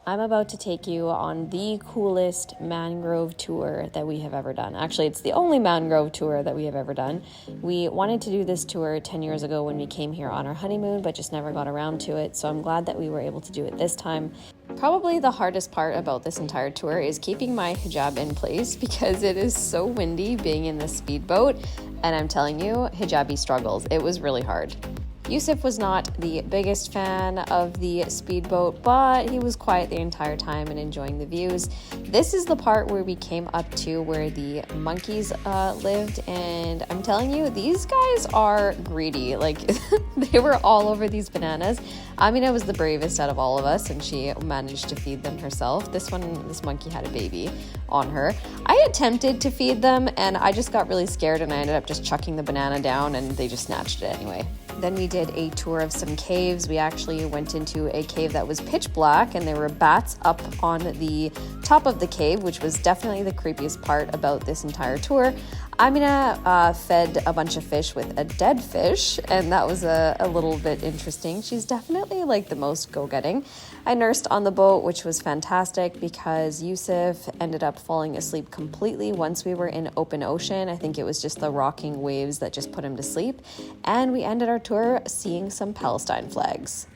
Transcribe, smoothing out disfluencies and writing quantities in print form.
I'm about to take you on the coolest mangrove tour that we have ever done. Actually, it's the only mangrove tour that we have ever done. We wanted to do this tour 10 years ago when we came here on our honeymoon, but just never got around to it. So I'm glad that we were able to do it this time. Probably the hardest part about this entire tour is keeping my hijab in place because it is so windy being in this speedboat. And I'm telling you, hijabi struggles. It was really hard. Yusuf was not the biggest fan of the speedboat, but he was quiet the entire time and enjoying the views. This is the part where we came up to where the monkeys lived, and I'm telling you, these guys are greedy. Like, they were all over these bananas. Amina was the bravest out of all of us, and she managed to feed them herself. This monkey had a baby on her. I attempted to feed them, and I just got really scared, and I ended up just chucking the banana down, and they just snatched it anyway. Then we did a tour of some caves. We actually went into a cave that was pitch black, and there were bats up on the top of the cave, which was definitely the creepiest part about this entire tour. Amina fed a bunch of fish with a dead fish, and that was a little bit interesting. She's definitely like the most go-getting. I nursed on the boat, which was fantastic because Yusuf ended up falling asleep completely once we were in open ocean. I think it was just the rocking waves that just put him to sleep. And we ended our tour seeing some Palestine flags.